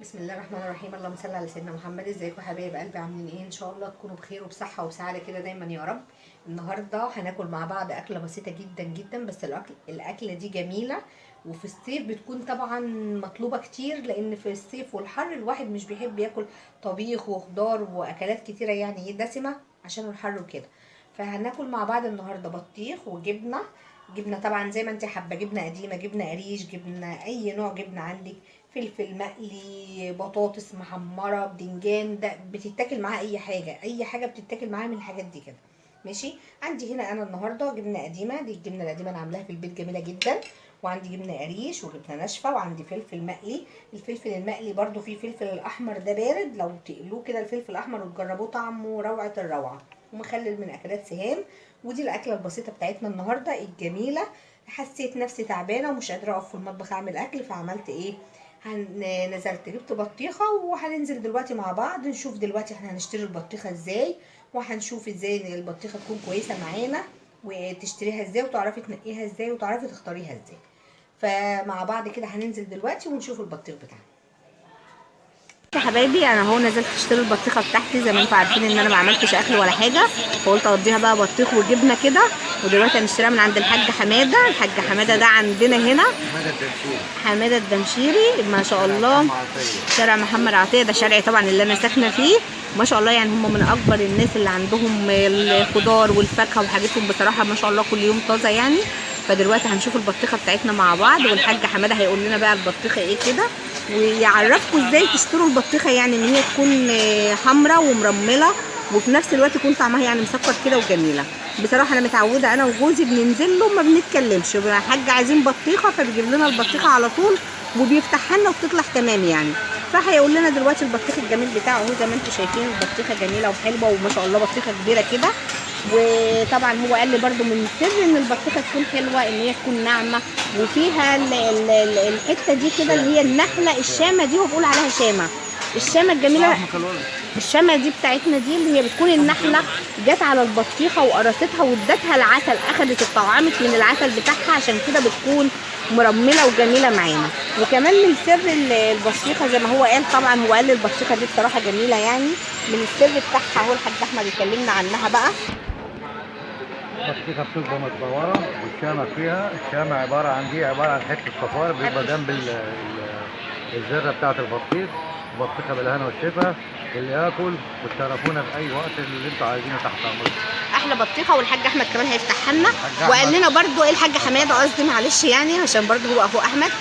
بسم الله الرحمن الرحيم. اللهم صل على سيدنا محمد. ازيكم حبايب قلبي؟ عاملين ايه؟ ان شاء الله تكونوا بخير وبصحه وسعاده كده دايما يا رب. النهارده هناكل مع بعض اكله بسيطه جدا جدا، بس الاكله دي جميله. وفي الصيف بتكون طبعا مطلوبه كتير، لان في الصيف والحر الواحد مش بيحب ياكل طبيخ وخضار واكلات كتيره يعني دسمه عشان الحر وكده. فهناكل مع بعض النهارده بطيخ وجبنه. جبنه طبعا زي ما انت حابه، جبنه قديمه، جبنه قريش، جبنه اي نوع جبنه عندك، فلفل مقلي، بطاطس محمره، بدنجان، ده بتتاكل معاها اي حاجه، اي حاجه بتتاكل معاها من الحاجات دي كده. ماشي. عندي هنا انا النهارده جبنه قديمه، دي الجبنه القديمه انا عاملاها في البيت جميله جدا. وعندي جبنه قريش وجبنه ناشفه، وعندي فلفل مقلي. الفلفل المقلي برضو فيه فلفل الاحمر ده بارد، لو تقلوه كده الفلفل الاحمر وتجربوه طعمه روعه الروعه، ومخلل من اكلات سهام. ودي الاكله البسيطه بتاعتنا النهارده الجميله. حسيت نفسي تعبانه ومش قادره اقف في المطبخ اعمل اكل، فعملت ايه؟ نزلت جبت بطيخه، وهننزل دلوقتي مع بعض نشوف دلوقتي احنا هنشتري البطيخه ازاي، وهنشوف ازاي البطيخه تكون كويسه معانا، وتشتريها ازاي، وتعرفي تنقيها ازاي، وتعرفي تختاريها ازاي. فمع بعض كده هننزل دلوقتي ونشوف البطيخ بتاعنا يا حبايبي. انا اهو نزلت اشتري البطيخه بتاعتي، زي ما انتم عارفين ان انا ما عملتش اكل ولا حاجه، فقلت اقضيها بقى بطيخ وجبنه كده. ودلوقتي هنشتريها من عند الحاج حماده. الحاج حماده ده عندنا هنا، حماده الدمشيري ما شاء الله. شارع محمد عطيه ده شارعي طبعا اللي انا ساكنه فيه. ما شاء الله يعني هم من اكبر الناس اللي عندهم الخضار والفاكهه وحاجتهم بصراحه ما شاء الله كل يوم طازه يعني. فدلوقتي هنشوف البطيخه بتاعتنا مع بعض، والحاج حماده هيقول لنا بقى البطيخه ايه كده، ويعرفكم ازاي تشتروا البطيخه، يعني ان هي تكون حمراء ومرمله، وفي نفس الوقت يكون طعمها يعني مسكر كده وجميله. بصراحه انا متعوده انا وجوزي بننزل له ما بنتكلمش، يا حاج عايزين بطيخه فبيجيب لنا البطيخه على طول، وبيفتحها لنا وبتطلع تمام يعني. فهيقول لنا دلوقتي البطيخ الجميل بتاعه اهو، زي ما انتم شايفين البطيخه جميله وحلوه وما شاء الله بطيخه كبيره كده. وطبعا هو قال لي برده من السر ان البطيخه تكون حلوه، ان هي تكون ناعمه، وفيها الحته دي كده اللي هي النحله الشامه دي، وبقول عليها شامه، الشامه الجميله. الشامه دي بتاعتنا دي اللي هي بتكون النحله جت على البطيخه وقرصتها وادتها العسل، اخدت اتطعمت من العسل بتاعها، عشان كده بتكون مرمله وجميله معانا. وكمان من سر البطيخه زي ما هو قال، طبعا هو قال البطيخه دي بصراحه جميله يعني. من السر بتاعها هو الحاج احمد يكلمنا عنها بقى. البطيخه بتبقى متدوره، والشامه فيها الشامه عباره عن حته صفار بيبقى جنب الذره بتاعه البطيخ. البطيخه بالهنا والشفا، اللي ياكل وتشرفونا في اي وقت اللي انتوا عايزينه تحت امركم. احلى بطيخه، والحاج احمد كمان هيفتحها لنا وقال لنا برده ايه، الحاج حماده قصدي معلش يعني، عشان برده هو اخو احمد.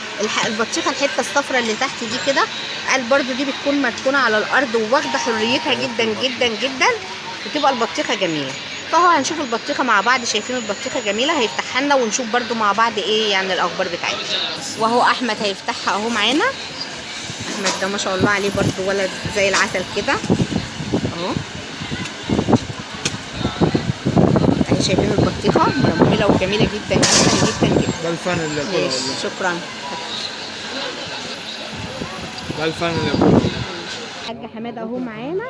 البطيخه الحته الصفراء اللي تحت دي كده، قال برده دي بتكون مركونه على الارض وواخده حريتها جدا جدا جدا، بتبقى البطيخه جميله. فهو هنشوف البطيخه مع بعض، شايفين البطيخه جميله هيفتحها لنا، ونشوف برده مع بعض ايه يعني الاخبار بتاعتها. وهو احمد هيفتحها اهو معانا. احمد ده ما شاء الله عليه برده ولد زي العسل كده اهو. اهي شايفين البطيخه مرمله وجميله جدا جدا جدا جدا. ده الفن اللي ياكلها والله. شكرا. ده الفن اللي ياكلها. الحاج حماده اهو معانا.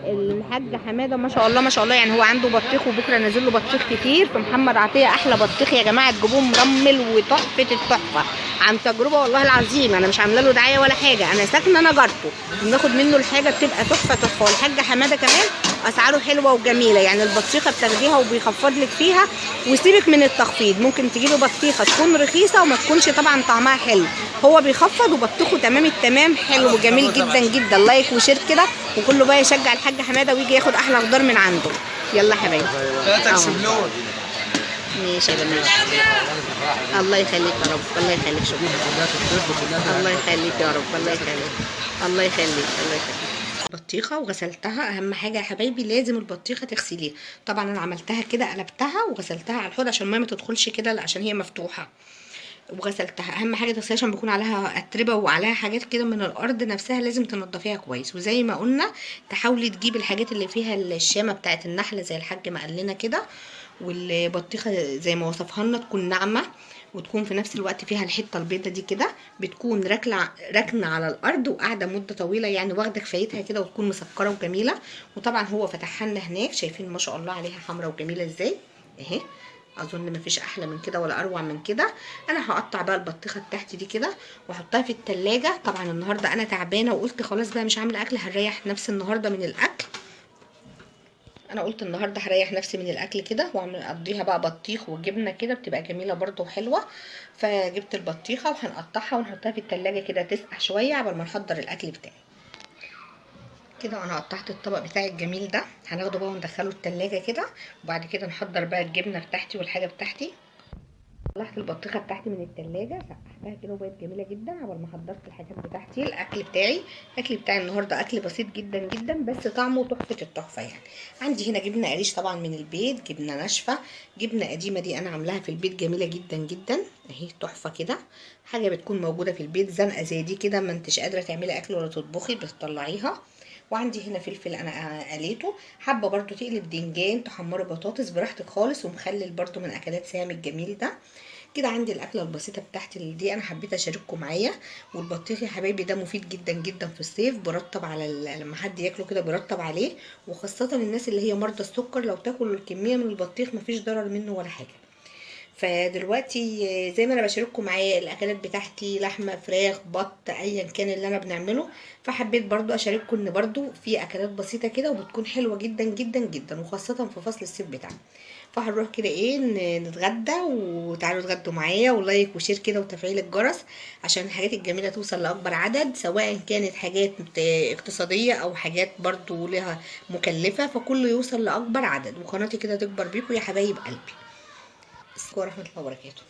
الحاج حماده ما شاء الله ما شاء الله يعني، هو عنده بطيخ، وبكره نازل له بطيخ كتير في محمد عطيه. احلى بطيخ يا جماعه، تجيبوه مرمل وتحفه التحفه، عن تجربه والله العظيم. انا مش عامله له دعايه ولا حاجه، انا ساكنه انا جارته، بناخد منه الحاجه بتبقى تحفه تحفه. والحاج حماده كمان اسعاره حلوه وجميله يعني، البطيخه بتاخديها وبيخفض لك فيها. وسيبك من التخفيض، ممكن تجيبي بطيخه تكون رخيصه وما تكونش طبعا طعمها حلو، هو بيخفض وبطيخه تمام التمام حلو وجميل جدا جدا. لايك وشير كده، وكله بقى يشجع الحاج حماده ويجي ياخد احلى خضار من عنده. يلا يا حبايبي. ماشي يا بنات. الله يخليك يا رب، الله يخليك، شكرا. الله يخليك يا رب، الله يخليك، الله يخليك، الله يخليك. بطيخه وغسلتها، اهم حاجه يا حبايبي لازم البطيخه تغسليها. طبعا انا عملتها كده، قلبتها وغسلتها على الحوض عشان الميه ما تدخلش كده، عشان هي مفتوحه. وغسلتها، اهم حاجه تغسليها عشان بيكون عليها اتربه وعليها حاجات كده من الارض نفسها، لازم تنضفيها كويس. وزي ما قلنا تحاولي تجيبي الحاجات اللي فيها الشامه بتاعه النحله زي الحاج ما قال لنا كده. والبطيخه زي ما وصفها لنا تكون ناعمه، وتكون في نفس الوقت فيها الحته البيضه دي كده، بتكون راكنه على الارض وقاعده مده طويله يعني، واخده كفايتها كده، وتكون مسكره وجميله. وطبعا هو فتحها لنا هناك، شايفين ما شاء الله عليها حمرا وجميله ازاي اهي اظن مفيش احلى من كده ولا اروع من كده. انا هقطع بقى البطيخه بتاعتي دي كده واحطها في التلاجة. طبعا النهارده انا تعبانه وقلت خلاص بقى مش عامله اكل، هنريح نفسي النهارده من الاكل. انا قلت النهارده هريح نفسي من الاكل كده واعمل اقضيها بقى بطيخ وجبنه كده، بتبقى جميله برده وحلوه. فجبت البطيخه وهنقطعها ونحطها في التلاجة كده تسقع شويه قبل ما نحضر الاكل بتاعي. كده انا قطعت الطبق بتاعي الجميل ده، هناخده بقى وندخله التلاجة كده، وبعد كده نحضر بقى الجبنه بتاعتي والحاجه بتاعتي. طلعت البطيخه بتاعتي من التلاجة سقعتها كده وبقت جميله جدا قبل ما حضرت الحاجات بتاعتي. الاكل بتاعي النهارده اكل بسيط جدا جدا بس طعمه تحفه التحفه يعني. عندي هنا جبنه قريش طبعا من البيت، جبنه ناشفه، جبنه قديمه دي انا عاملاها في البيت جميله جدا جدا اهي، تحفه كده. حاجه بتكون موجوده في البيت زنقه زي دي كده ما انتش قادره تعملي اكل ولا تطبخي بتطلعيها. وعندي هنا فلفل انا قليته، حابه برضو تقلي بدنجان تحمري بطاطس براحتك خالص، ومخلل برضو من اكلات سامي الجميل ده. كده عندي الاكله البسيطه بتاعتي اللي دي انا حبيت اشارككم معايا. والبطيخ يا حبايبي ده مفيد جدا جدا في الصيف، برطب على لما حد ياكله كده برطب عليه، وخاصه الناس اللي هي مرضى السكر لو تاكل الكميه من البطيخ مفيش ضرر منه ولا حاجه. فدلوقتي زي ما انا بشارككم معايا الاكلات بتاعتي لحمه فراخ بط ايا كان اللي انا بنعمله، فحبيت برضو اشارككم ان برضو في اكلات بسيطه كده وبتكون حلوه جدا جدا جدا وخاصه في فصل الصيف بتاعنا. فهنروح كده ايه نتغدى، وتعالوا اتغدوا معايا ولايك وشير كده وتفعيل الجرس عشان الحاجات الجميله توصل لاكبر عدد، سواء كانت حاجات اقتصاديه او حاجات برضو لها مكلفه، فكله يوصل لاكبر عدد وقناتي كده تكبر بيكم يا حبايب قلبي. السلام ورحمه الله وبركاته.